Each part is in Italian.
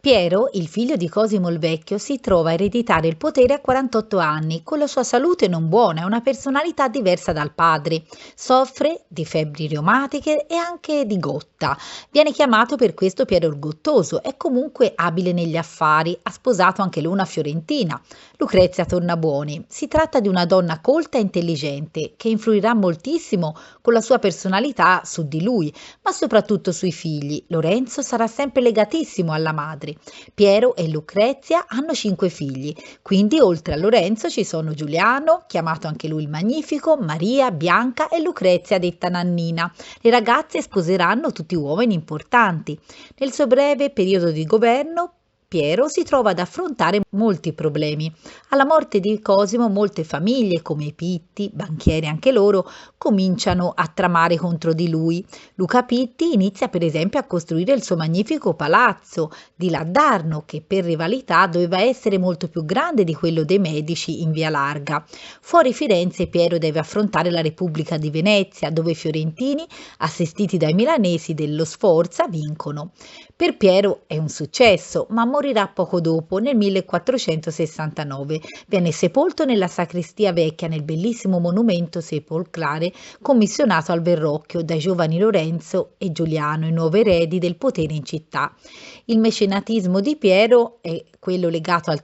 Piero, il figlio di Cosimo il Vecchio, si trova a ereditare il potere a 48 anni, con la sua salute non buona e una personalità diversa dal padre. Soffre di febbri reumatiche e anche di gotta. Viene chiamato per questo Piero il Gottoso, è comunque abile negli affari, ha sposato anche lui una fiorentina, Lucrezia Tornabuoni. Si tratta di una donna colta e intelligente, che influirà moltissimo con la sua personalità su di lui, ma soprattutto sui figli. Lorenzo sarà sempre legatissimo alla madre. Piero e Lucrezia hanno 5 figli, quindi oltre a Lorenzo ci sono Giuliano, chiamato anche lui il Magnifico, Maria, Bianca e Lucrezia detta Nannina. Le ragazze sposeranno tutti uomini importanti. Nel suo breve periodo di governo Piero si trova ad affrontare molti problemi. Alla morte di Cosimo molte famiglie, come i Pitti, banchieri anche loro, cominciano a tramare contro di lui. Luca Pitti inizia per esempio a costruire il suo magnifico palazzo di Laddarno, che per rivalità doveva essere molto più grande di quello dei Medici in Via Larga. Fuori Firenze Piero deve affrontare la Repubblica di Venezia, dove i fiorentini, assistiti dai milanesi dello Sforza, vincono. Per Piero è un successo, ma morirà poco dopo, nel 1469. Viene sepolto nella sacrestia vecchia, nel bellissimo monumento sepolcrale commissionato al Verrocchio dai giovani Lorenzo e Giuliano, i nuovi eredi del potere in città. Il mecenatismo di Piero è quello legato al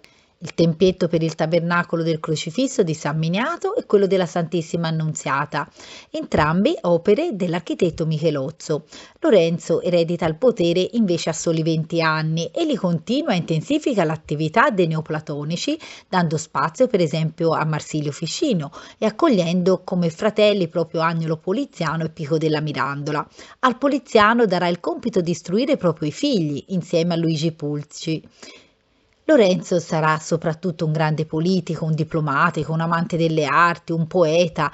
tempietto per il tabernacolo del Crocifisso di San Miniato e quello della Santissima Annunziata, entrambi opere dell'architetto Michelozzo. Lorenzo eredita il potere invece a soli 20 anni e li continua e intensifica l'attività dei neoplatonici, dando spazio per esempio a Marsilio Ficino e accogliendo come fratelli proprio Agnolo Poliziano e Pico della Mirandola. Al Poliziano darà il compito di istruire proprio i figli, insieme a Luigi Pulci. Lorenzo sarà soprattutto un grande politico, un diplomatico, un amante delle arti, un poeta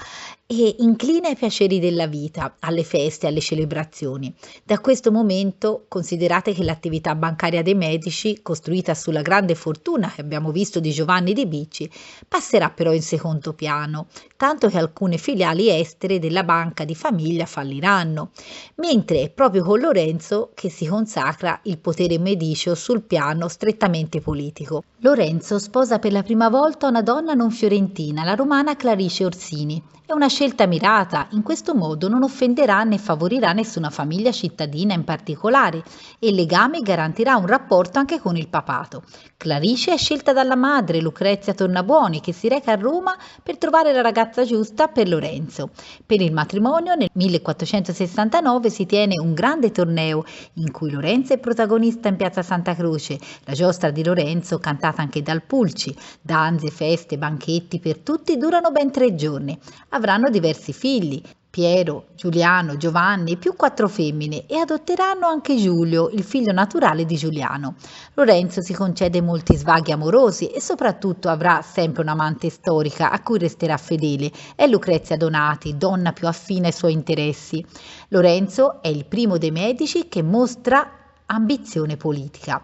e incline ai piaceri della vita, alle feste, alle celebrazioni. Da questo momento considerate che l'attività bancaria dei Medici, costruita sulla grande fortuna che abbiamo visto di Giovanni di Bicci, passerà però in secondo piano, tanto che alcune filiali estere della banca di famiglia falliranno, mentre è proprio con Lorenzo che si consacra il potere medicio sul piano strettamente politico. Lorenzo sposa per la prima volta una donna non fiorentina, la romana Clarice Orsini. È una scelta mirata, in questo modo non offenderà né favorirà nessuna famiglia cittadina in particolare e il legame garantirà un rapporto anche con il papato. Clarice è scelta dalla madre, Lucrezia Tornabuoni, che si reca a Roma per trovare la ragazza giusta per Lorenzo. Per il matrimonio nel 1469 si tiene un grande torneo in cui Lorenzo è protagonista in piazza Santa Croce, la giostra di Lorenzo cantata anche dal Pulci, danze, feste, banchetti per tutti durano ben 3 giorni. Avranno diversi figli, Piero, Giuliano, Giovanni, più 4 femmine e adotteranno anche Giulio, il figlio naturale di Giuliano. Lorenzo si concede molti svaghi amorosi e soprattutto avrà sempre un'amante storica a cui resterà fedele, è Lucrezia Donati, donna più affine ai suoi interessi. Lorenzo è il primo dei Medici che mostra ambizione politica.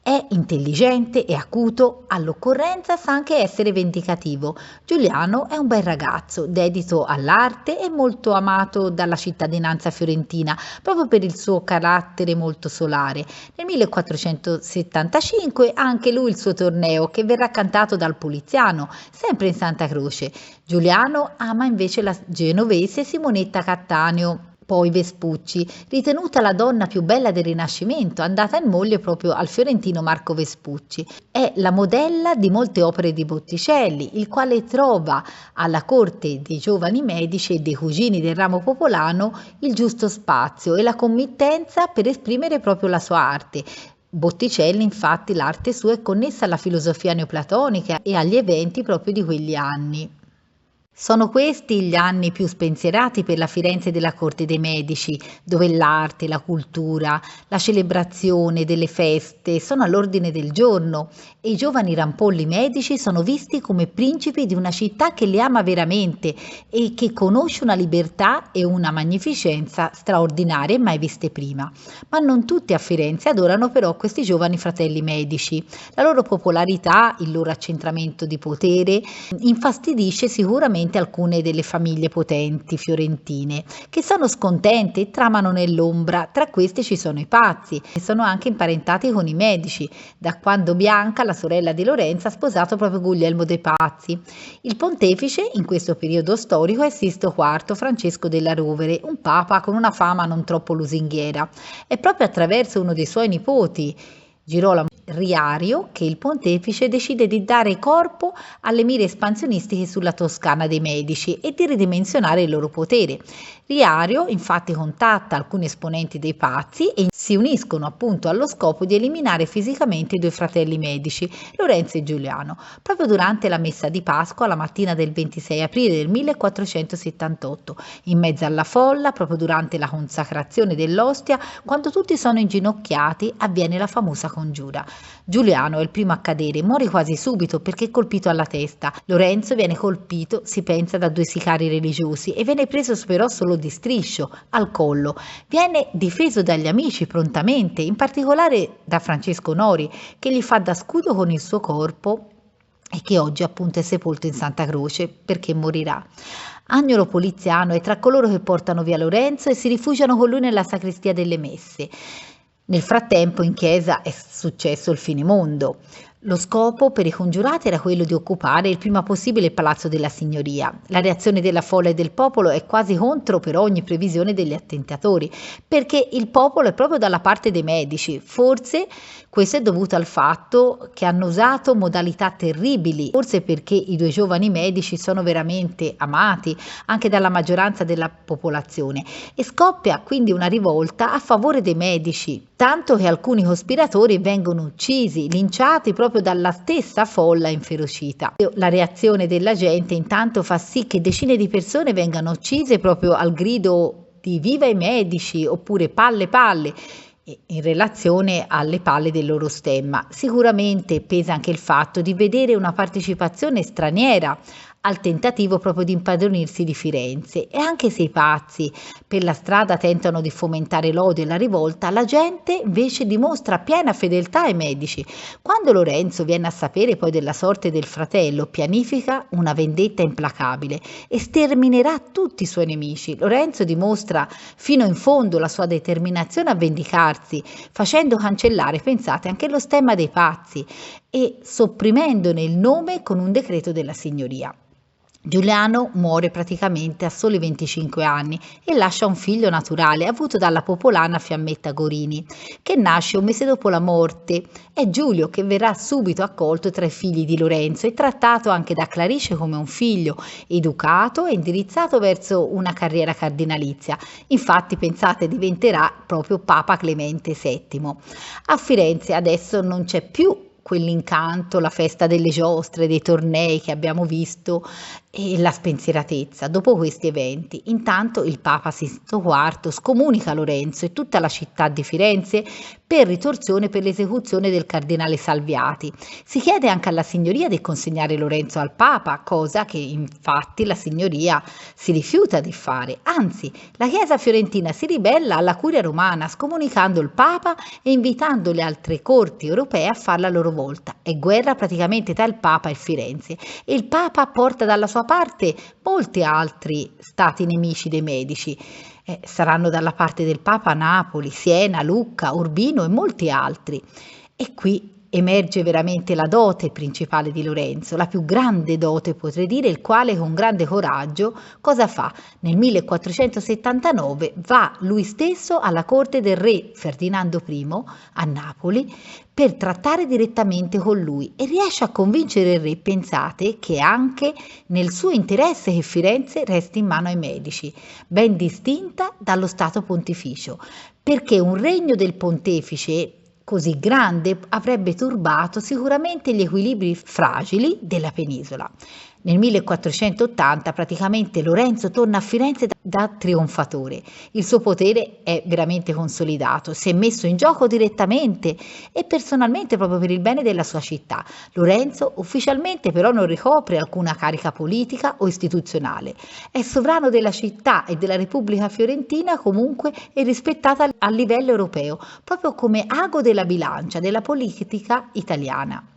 È intelligente e acuto, all'occorrenza sa anche essere vendicativo. Giuliano è un bel ragazzo, dedito all'arte e molto amato dalla cittadinanza fiorentina, proprio per il suo carattere molto solare. Nel 1475 ha anche lui il suo torneo, che verrà cantato dal Poliziano, sempre in Santa Croce. Giuliano ama invece la genovese Simonetta Cattaneo, poi Vespucci, ritenuta la donna più bella del Rinascimento, andata in moglie proprio al fiorentino Marco Vespucci. È la modella di molte opere di Botticelli, il quale trova alla corte dei giovani Medici e dei cugini del ramo popolano il giusto spazio e la committenza per esprimere proprio la sua arte. Botticelli, infatti, l'arte sua è connessa alla filosofia neoplatonica e agli eventi proprio di quegli anni. Sono questi gli anni più spensierati per la Firenze della corte dei Medici, dove l'arte, la cultura, la celebrazione delle feste sono all'ordine del giorno e i giovani rampolli medici sono visti come principi di una città che li ama veramente e che conosce una libertà e una magnificenza straordinarie mai viste prima. Ma non tutti a Firenze adorano però questi giovani fratelli Medici. La loro popolarità, il loro accentramento di potere infastidisce sicuramente sicuramente alcune delle famiglie potenti fiorentine, che sono scontente e tramano nell'ombra. Tra queste ci sono i pazzi, che sono anche imparentati con i Medici, da quando Bianca, la sorella di Lorenzo, ha sposato proprio Guglielmo dei Pazzi. Il pontefice in questo periodo storico è Sisto IV Francesco della Rovere, un papa con una fama non troppo lusinghiera. È proprio attraverso uno dei suoi nipoti, Girolamo Riario, che il pontefice decide di dare corpo alle mire espansionistiche sulla Toscana dei Medici e di ridimensionare il loro potere. Riario infatti contatta alcuni esponenti dei Pazzi e si uniscono appunto allo scopo di eliminare fisicamente i due fratelli Medici, Lorenzo e Giuliano, proprio durante la messa di Pasqua la mattina del 26 aprile del 1478, in mezzo alla folla, proprio durante la consacrazione dell'ostia, quando tutti sono inginocchiati, avviene la famosa congiura. Giuliano è il primo a cadere, muore quasi subito perché colpito alla testa. Lorenzo viene colpito, si pensa, da due sicari religiosi e viene preso però solo di striscio al collo. Viene difeso dagli amici prontamente, in particolare da Francesco Nori, che gli fa da scudo con il suo corpo e che oggi appunto è sepolto in Santa Croce perché morirà. Agnolo Poliziano è tra coloro che portano via Lorenzo e si rifugiano con lui nella sacrestia delle messe. Nel frattempo in chiesa è successo il finimondo. Lo scopo per i congiurati era quello di occupare il prima possibile il Palazzo della Signoria. La reazione della folla e del popolo è quasi contro per ogni previsione degli attentatori, perché il popolo è proprio dalla parte dei Medici. Forse questo è dovuto al fatto che hanno usato modalità terribili, forse perché i due giovani Medici sono veramente amati anche dalla maggioranza della popolazione, e scoppia quindi una rivolta a favore dei Medici, tanto che alcuni cospiratori vengono uccisi, linciati proprio dalla stessa folla inferocita. La reazione della gente intanto fa sì che decine di persone vengano uccise proprio al grido di "Viva i Medici" oppure "Palle palle", in relazione alle palle del loro stemma. Sicuramente pesa anche il fatto di vedere una partecipazione straniera al tentativo proprio di impadronirsi di Firenze, e anche se i pazzi per la strada tentano di fomentare l'odio e la rivolta, la gente invece dimostra piena fedeltà ai Medici. Quando Lorenzo viene a sapere poi della sorte del fratello, pianifica una vendetta implacabile e sterminerà tutti i suoi nemici. Lorenzo dimostra fino in fondo la sua determinazione a vendicarsi, facendo cancellare, pensate, anche lo stemma dei Pazzi e sopprimendone il nome con un decreto della Signoria. Giuliano muore praticamente a soli 25 anni e lascia un figlio naturale avuto dalla popolana Fiammetta Gorini, che nasce un mese dopo la morte. È Giulio, che verrà subito accolto tra i figli di Lorenzo e trattato anche da Clarice come un figlio, educato e indirizzato verso una carriera cardinalizia. Infatti, pensate, diventerà proprio Papa Clemente VII. A Firenze adesso non c'è più quell'incanto, la festa delle giostre, dei tornei che abbiamo visto, e la spensieratezza dopo questi eventi. Intanto il Papa Sisto IV scomunica Lorenzo e tutta la città di Firenze per ritorsione per l'esecuzione del cardinale Salviati. Si chiede anche alla Signoria di consegnare Lorenzo al Papa, cosa che infatti la Signoria si rifiuta di fare. Anzi, la Chiesa fiorentina si ribella alla Curia romana, scomunicando il Papa e invitando le altre corti europee a farla a loro volta. È guerra praticamente tra il Papa e Firenze, e il Papa porta dalla sua parte molti altri stati nemici dei Medici. Saranno dalla parte del Papa Napoli, Siena, Lucca, Urbino e molti altri. E qui emerge veramente la dote principale di Lorenzo, la più grande dote potrei dire, il quale con grande coraggio cosa fa? Nel 1479 va lui stesso alla corte del re Ferdinando I a Napoli per trattare direttamente con lui e riesce a convincere il re, pensate, che anche nel suo interesse che Firenze resti in mano ai Medici, ben distinta dallo Stato Pontificio, perché un regno del pontefice così grande avrebbe turbato sicuramente gli equilibri fragili della penisola. Nel 1480 praticamente Lorenzo torna a Firenze da trionfatore. Il suo potere è veramente consolidato, si è messo in gioco direttamente e personalmente proprio per il bene della sua città. Lorenzo ufficialmente però non ricopre alcuna carica politica o istituzionale. È sovrano della città e della Repubblica Fiorentina comunque e rispettata a livello europeo, proprio come ago della bilancia della politica italiana.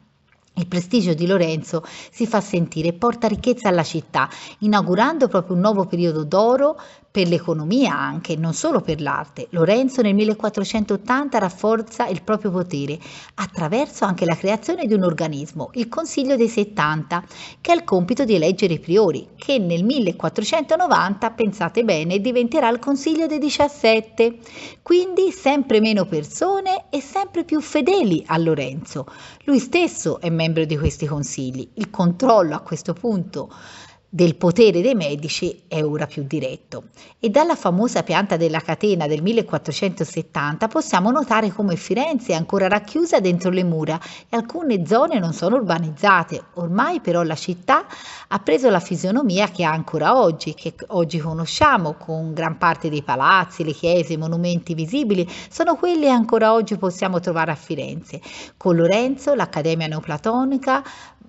Il prestigio di Lorenzo si fa sentire e porta ricchezza alla città, inaugurando proprio un nuovo periodo d'oro per l'economia anche, non solo per l'arte. Lorenzo nel 1480 rafforza il proprio potere attraverso anche la creazione di un organismo, il Consiglio dei 70, che ha il compito di eleggere i priori, che nel 1490, pensate bene, diventerà il Consiglio dei 17. Quindi sempre meno persone e sempre più fedeli a Lorenzo. Lui stesso è membro di questi consigli. Il controllo a questo punto del potere dei medici è ora più diretto. E dalla famosa pianta della catena del 1470 possiamo notare come Firenze è ancora racchiusa dentro le mura e alcune zone non sono urbanizzate. Ormai però la città ha preso la fisionomia che ha ancora oggi, che oggi conosciamo, con gran parte dei palazzi, le chiese, i monumenti visibili, sono quelli che ancora oggi possiamo trovare a Firenze. Con Lorenzo, l'Accademia Neoplatonica,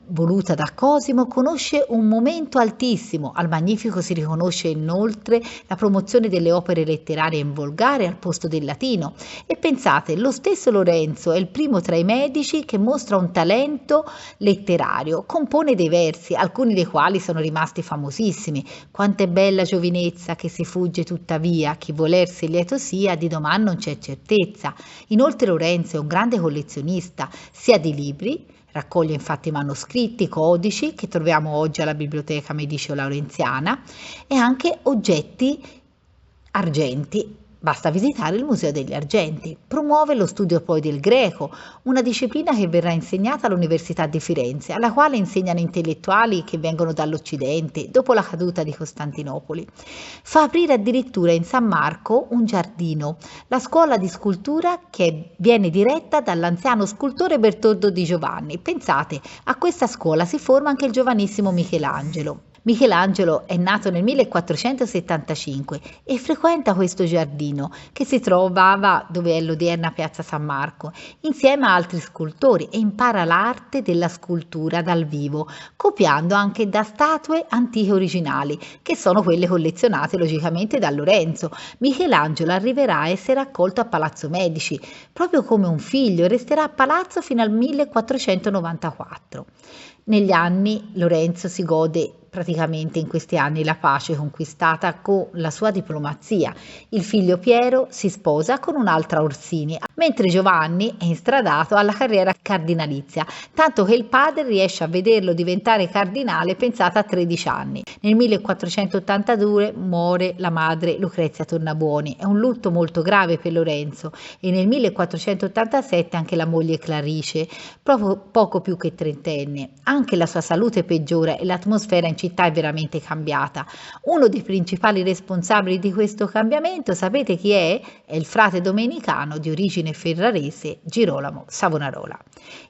voluta da Cosimo, conosce un momento altissimo. Al Magnifico si riconosce inoltre la promozione delle opere letterarie in volgare al posto del latino. E pensate, lo stesso Lorenzo è il primo tra i medici che mostra un talento letterario, compone dei versi, alcuni dei quali sono rimasti famosissimi. Quanto è bella giovinezza che si fugge tuttavia, chi volersi lieto sia, di domani non c'è certezza. Inoltre Lorenzo è un grande collezionista sia di libri, raccoglie infatti manoscritti, codici che troviamo oggi alla Biblioteca Medicio-Laurenziana e anche oggetti argenti. Basta visitare il Museo degli Argenti. Promuove lo studio poi del greco, una disciplina che verrà insegnata all'Università di Firenze, alla quale insegnano intellettuali che vengono dall'Occidente dopo la caduta di Costantinopoli. Fa aprire addirittura in San Marco un giardino, la scuola di scultura che viene diretta dall'anziano scultore Bertoldo Di Giovanni. Pensate, a questa scuola si forma anche il giovanissimo Michelangelo. Michelangelo è nato nel 1475 e frequenta questo giardino che si trovava dove è l'odierna Piazza San Marco, insieme a altri scultori e impara l'arte della scultura dal vivo, copiando anche da statue antiche originali, che sono quelle collezionate logicamente da Lorenzo. Michelangelo arriverà a essere accolto a Palazzo Medici, proprio come un figlio, e resterà a palazzo fino al 1494. Negli anni Lorenzo si gode praticamente in questi anni la pace conquistata con la sua diplomazia. Il figlio Piero si sposa con un'altra Orsini, mentre Giovanni è instradato alla carriera cardinalizia, tanto che il padre riesce a vederlo diventare cardinale, pensata a 13 anni. Nel 1482 muore la madre Lucrezia Tornabuoni, è un lutto molto grave per Lorenzo, e nel 1487 anche la moglie Clarice, proprio poco più che trentenne. Anche la sua salute peggiora e l'atmosfera in città è veramente cambiata. Uno dei principali responsabili di questo cambiamento, sapete chi è? È il frate domenicano di origine ferrarese Girolamo Savonarola.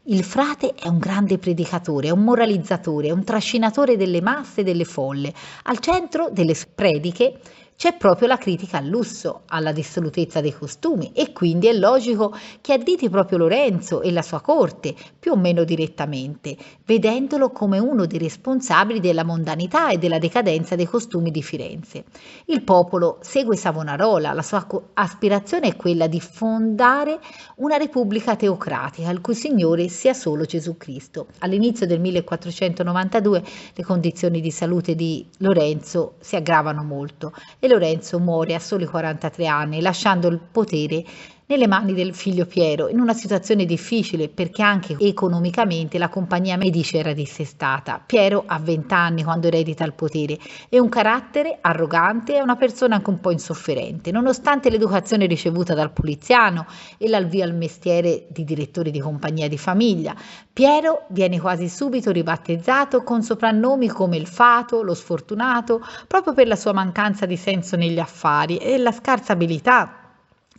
Il frate è un grande predicatore, è un moralizzatore, è un trascinatore delle masse e delle folle. Al centro delle sue prediche c'è proprio la critica al lusso, alla dissolutezza dei costumi, e quindi è logico che additi proprio Lorenzo e la sua corte, più o meno direttamente, vedendolo come uno dei responsabili della mondanità e della decadenza dei costumi di Firenze. Il popolo segue Savonarola, la sua aspirazione è quella di fondare una repubblica teocratica, il cui signore sia solo Gesù Cristo. All'inizio del 1492 le condizioni di salute di Lorenzo si aggravano molto e Lorenzo muore a soli 43 anni, lasciando il potere nelle mani del figlio Piero, in una situazione difficile perché anche economicamente la compagnia Medici era dissestata. Piero ha 20 anni quando eredita il potere, è un carattere arrogante e una persona anche un po' insofferente. Nonostante l'educazione ricevuta dal poliziano e l'avvio al mestiere di direttore di compagnia di famiglia, Piero viene quasi subito ribattezzato con soprannomi come il fato, lo sfortunato, proprio per la sua mancanza di senso negli affari e la scarsa abilità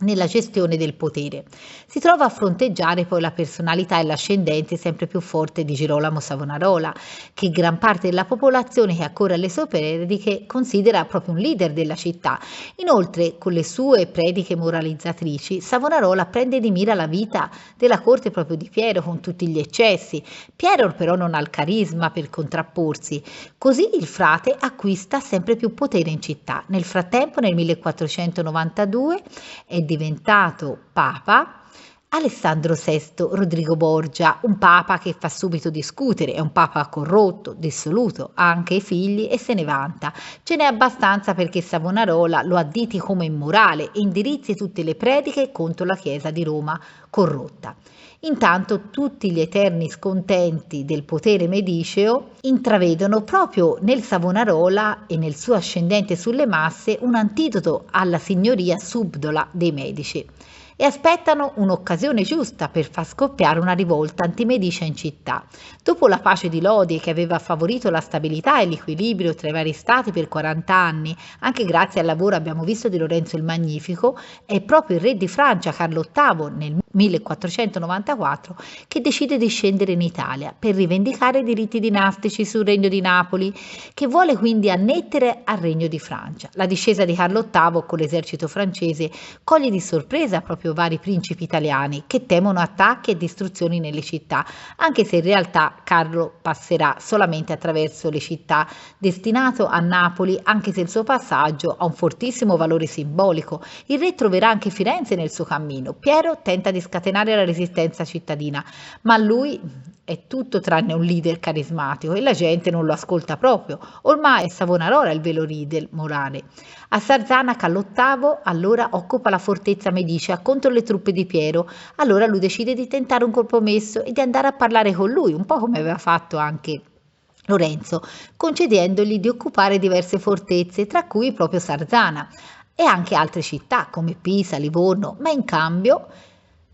nella gestione del potere. Si trova a fronteggiare poi la personalità e l'ascendente sempre più forte di Girolamo Savonarola, che gran parte della popolazione che accorre alle sue prediche considera proprio un leader della città. Inoltre, con le sue prediche moralizzatrici, Savonarola prende di mira la vita della corte proprio di Piero con tutti gli eccessi. Piero però non ha il carisma per contrapporsi, così il frate acquista sempre più potere in città. Nel frattempo, nel 1492, è diventato papa Alessandro VI, Rodrigo Borgia, un papa che fa subito discutere, è un papa corrotto, dissoluto, ha anche i figli e se ne vanta. Ce n'è abbastanza perché Savonarola lo additi come immorale e indirizzi tutte le prediche contro la Chiesa di Roma corrotta. Intanto tutti gli eterni scontenti del potere mediceo intravedono proprio nel Savonarola e nel suo ascendente sulle masse un antidoto alla signoria subdola dei Medici e aspettano un'occasione giusta per far scoppiare una rivolta antimedicia in città. Dopo la pace di Lodi che aveva favorito la stabilità e l'equilibrio tra i vari stati per 40 anni, anche grazie al lavoro abbiamo visto di Lorenzo il Magnifico, è proprio il re di Francia Carlo VIII nel 1494 che decide di scendere in Italia per rivendicare i diritti dinastici sul regno di Napoli, che vuole quindi annettere al regno di Francia. La discesa di Carlo VIII con l'esercito francese coglie di sorpresa proprio vari principi italiani che temono attacchi e distruzioni nelle città, anche se in realtà Carlo passerà solamente attraverso le città, destinato a Napoli, anche se il suo passaggio ha un fortissimo valore simbolico. Il re troverà anche Firenze nel suo cammino. Piero tenta di scatenare la resistenza cittadina, ma lui è tutto tranne un leader carismatico e la gente non lo ascolta proprio. Ormai è Savonarola il vero leader morale. A Sarzana Carlo VIII allora occupa la fortezza medicea contro le truppe di Piero. Allora lui decide di tentare un compromesso e di andare a parlare con lui, un po' come aveva fatto anche Lorenzo, concedendogli di occupare diverse fortezze, tra cui proprio Sarzana e anche altre città come Pisa, Livorno, ma in cambio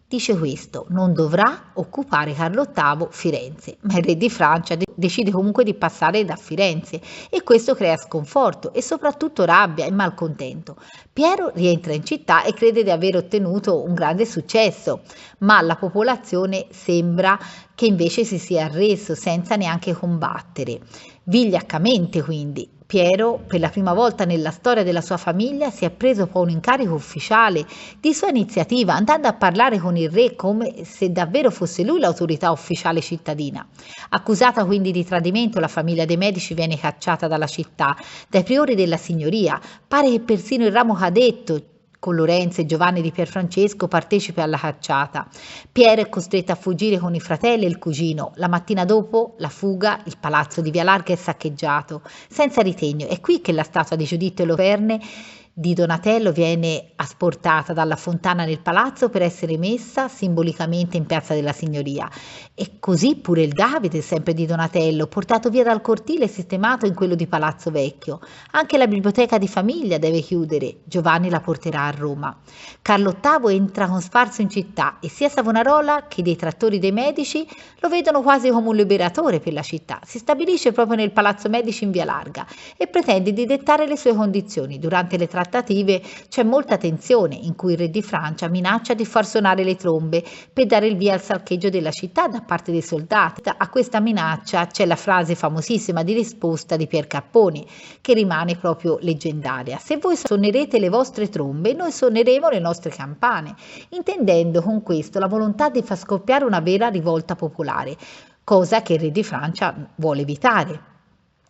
dice questo: non dovrà occupare Carlo VIII Firenze, ma il re di Francia decide comunque di passare da Firenze e questo crea sconforto e soprattutto rabbia e malcontento. Piero rientra in città e crede di aver ottenuto un grande successo, ma la popolazione sembra che invece si sia arreso senza neanche combattere. Vigliaccamente quindi. Piero, per la prima volta nella storia della sua famiglia, si è preso poi un incarico ufficiale di sua iniziativa, andando a parlare con il re come se davvero fosse lui l'autorità ufficiale cittadina. Accusata quindi di tradimento, la famiglia dei Medici viene cacciata dalla città, dai priori della signoria. Pare che persino il ramo cadetto, con Lorenzo e Giovanni di Pierfrancesco, partecipe alla cacciata. Piero è costretto a fuggire con i fratelli e il cugino. La mattina dopo la fuga, il palazzo di Via Larga è saccheggiato, senza ritegno. È qui che la statua di Giuditto e Loverne di Donatello viene asportata dalla fontana nel palazzo per essere messa simbolicamente in Piazza della Signoria. E così pure il Davide, sempre di Donatello, portato via dal cortile e sistemato in quello di Palazzo Vecchio. Anche la biblioteca di famiglia deve chiudere. Giovanni la porterà a Roma. Carlo VIII entra con sfarzo in città e sia Savonarola che i detrattori dei Medici lo vedono quasi come un liberatore per la città. Si stabilisce proprio nel Palazzo Medici in Via Larga e pretende di dettare le sue condizioni. Durante le trattative c'è molta tensione, in cui il re di Francia minaccia di far suonare le trombe per dare il via al saccheggio della città da parte dei soldati. A questa minaccia c'è la frase famosissima di risposta di Pier Capponi, che rimane proprio leggendaria: se voi suonerete le vostre trombe, noi suoneremo le nostre campane, intendendo con questo la volontà di far scoppiare una vera rivolta popolare, cosa che il re di Francia vuole evitare.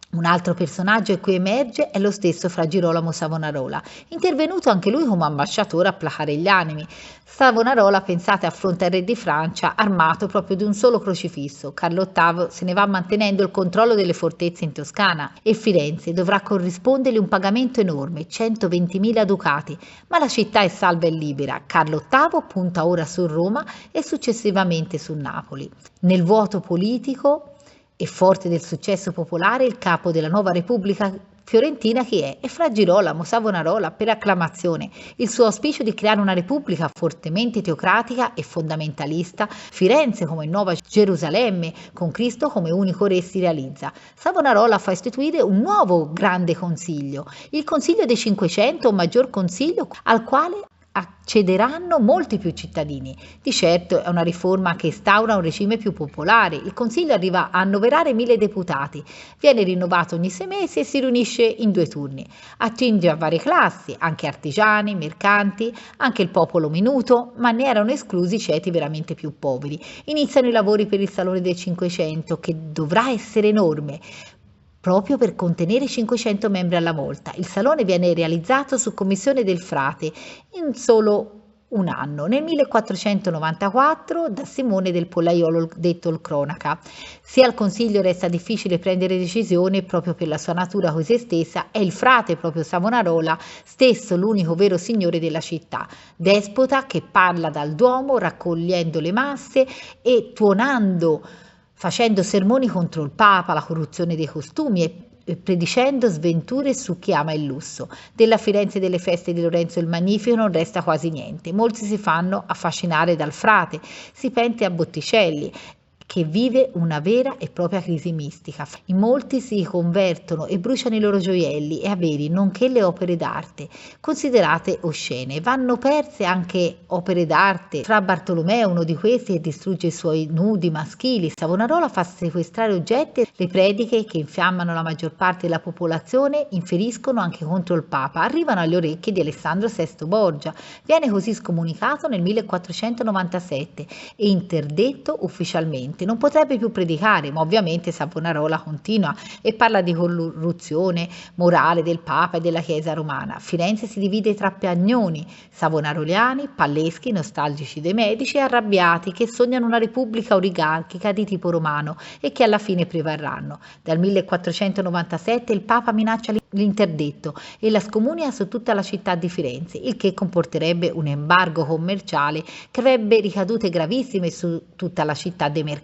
Un altro personaggio che qui emerge è lo stesso Fra Girolamo Savonarola, intervenuto anche lui come ambasciatore a placare gli animi. Savonarola, pensate, affronta il re di Francia armato proprio di un solo crocifisso. Carlo VIII se ne va mantenendo il controllo delle fortezze in Toscana e Firenze dovrà corrispondergli un pagamento enorme, 120.000 ducati, ma la città è salva e libera. Carlo VIII punta ora su Roma e successivamente su Napoli. Nel vuoto politico e forte del successo popolare, il capo della nuova Repubblica fiorentina chi è? È Fra Girolamo Savonarola, per acclamazione. Il suo auspicio di creare una repubblica fortemente teocratica e fondamentalista, Firenze come nuova Gerusalemme, con Cristo come unico re, si realizza. Savonarola fa istituire un nuovo grande consiglio, il Consiglio dei 500, un maggior consiglio al quale accederanno molti più cittadini. Di certo è una riforma che instaura un regime più popolare. Il Consiglio arriva a annoverare 1.000 deputati, viene rinnovato ogni 6 mesi e si riunisce in 2 turni. Attinge a varie classi, anche artigiani, mercanti, anche il popolo minuto, ma ne erano esclusi i ceti veramente più poveri. Iniziano i lavori per il Salone dei 500, che dovrà essere enorme, proprio per contenere 500 membri alla volta. Il salone viene realizzato su commissione del frate in solo un anno. Nel 1494 da Simone del Pollaiolo, detto il Cronaca. Se al consiglio resta difficile prendere decisione proprio per la sua natura con se stessa, è il frate proprio Savonarola stesso l'unico vero signore della città, despota che parla dal Duomo raccogliendo le masse e facendo sermoni contro il Papa, la corruzione dei costumi e predicendo sventure su chi ama il lusso. Della Firenze delle feste di Lorenzo il Magnifico non resta quasi niente. Molti si fanno affascinare dal frate, si pente a Botticelli, che vive una vera e propria crisi mistica. In molti si convertono e bruciano i loro gioielli e averi, nonché le opere d'arte, considerate oscene. Vanno perse anche opere d'arte. Fra Bartolomeo, uno di questi, che distrugge i suoi nudi maschili. Savonarola fa sequestrare oggetti. Le prediche che infiammano la maggior parte della popolazione inferiscono anche contro il Papa. Arrivano alle orecchie di Alessandro VI Borgia. Viene così scomunicato nel 1497 e interdetto ufficialmente. Non potrebbe più predicare, ma ovviamente Savonarola continua e parla di corruzione morale del Papa e della Chiesa romana. Firenze si divide tra piagnoni savonaroliani, palleschi, nostalgici dei medici e arrabbiati che sognano una repubblica oligarchica di tipo romano e che alla fine prevarranno. Dal 1497 il Papa minaccia l'interdetto e la scomunica su tutta la città di Firenze, il che comporterebbe un embargo commerciale che avrebbe ricadute gravissime su tutta la città dei mercanti.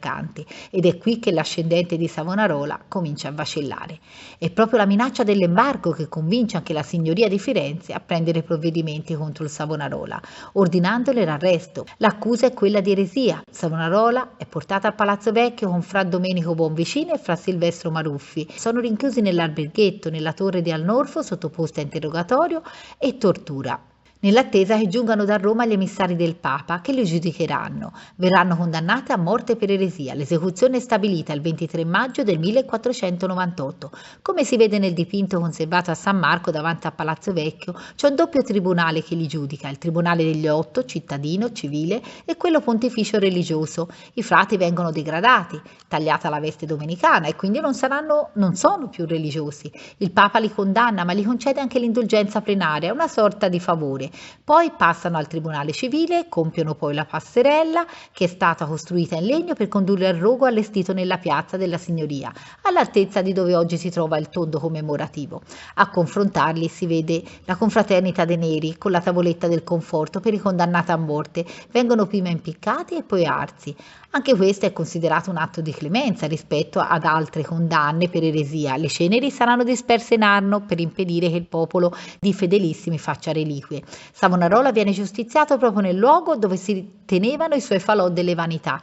Ed è qui che l'ascendente di Savonarola comincia a vacillare. È proprio la minaccia dell'embargo che convince anche la signoria di Firenze a prendere provvedimenti contro il Savonarola, ordinandole l'arresto. L'accusa è quella di eresia. Savonarola è portata al Palazzo Vecchio con fra Domenico Bonvicino e fra Silvestro Maruffi. Sono rinchiusi nell'alberghetto nella torre di Alnorfo, sottoposti a interrogatorio e tortura, nell'attesa che giungano da Roma gli emissari del Papa che li giudicheranno. Verranno condannate a morte per eresia. L'esecuzione è stabilita il 23 maggio del 1498. Come si vede nel dipinto conservato a San Marco davanti a Palazzo Vecchio, c'è un doppio tribunale che li giudica, il tribunale degli 8, cittadino, civile, e quello pontificio religioso. I frati vengono degradati, tagliata la veste domenicana e quindi non sono più religiosi. Il Papa li condanna, ma gli concede anche l'indulgenza plenaria, una sorta di favore. Poi passano al tribunale civile, compiono poi la passerella che è stata costruita in legno per condurre al rogo allestito nella piazza della Signoria, all'altezza di dove oggi si trova il tondo commemorativo. A confrontarli si vede la confraternita dei neri con la tavoletta del conforto per i condannati a morte. Vengono prima impiccati e poi arsi. Anche questo è considerato un atto di clemenza rispetto ad altre condanne per eresia. Le ceneri saranno disperse in Arno per impedire che il popolo di fedelissimi faccia reliquie. Savonarola viene giustiziato proprio nel luogo dove si tenevano i suoi falò delle vanità.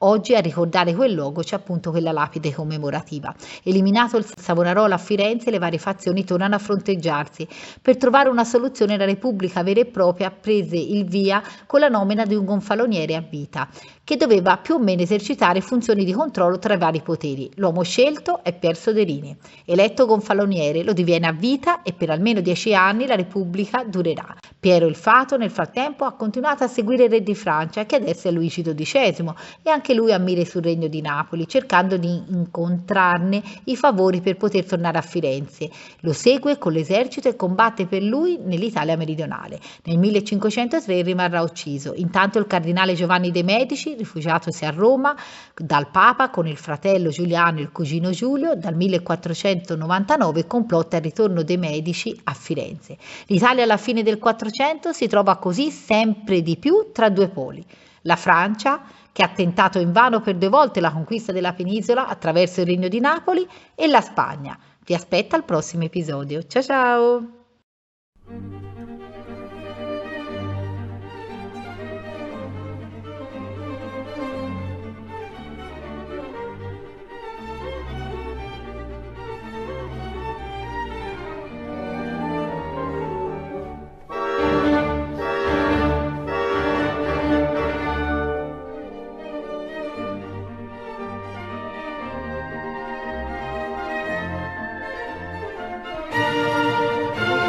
Oggi a ricordare quel luogo c'è appunto quella lapide commemorativa. Eliminato il Savonarola a Firenze, le varie fazioni tornano a fronteggiarsi. Per trovare una soluzione la Repubblica vera e propria prese il via con la nomina di un gonfaloniere a vita, che doveva più o meno esercitare funzioni di controllo tra i vari poteri. L'uomo scelto è Pier Soderini. Eletto gonfaloniere lo diviene a vita e per almeno 10 anni la Repubblica durerà. Piero il Fato nel frattempo ha continuato a seguire il re di Francia, che adesso è Luigi XII, e anche lui ammira sul regno di Napoli, cercando di incontrarne i favori per poter tornare a Firenze. Lo segue con l'esercito e combatte per lui nell'Italia meridionale. Nel 1503 rimarrà ucciso. Intanto il cardinale Giovanni de' Medici, rifugiatosi a Roma dal Papa con il fratello Giuliano e il cugino Giulio, dal 1499 complotta il ritorno dei Medici a Firenze. L'Italia alla fine del 400 si trova così sempre di più tra due poli. La Francia, che ha tentato invano per 2 volte la conquista della penisola attraverso il Regno di Napoli, e la Spagna. Vi aspetta al prossimo episodio. Ciao ciao!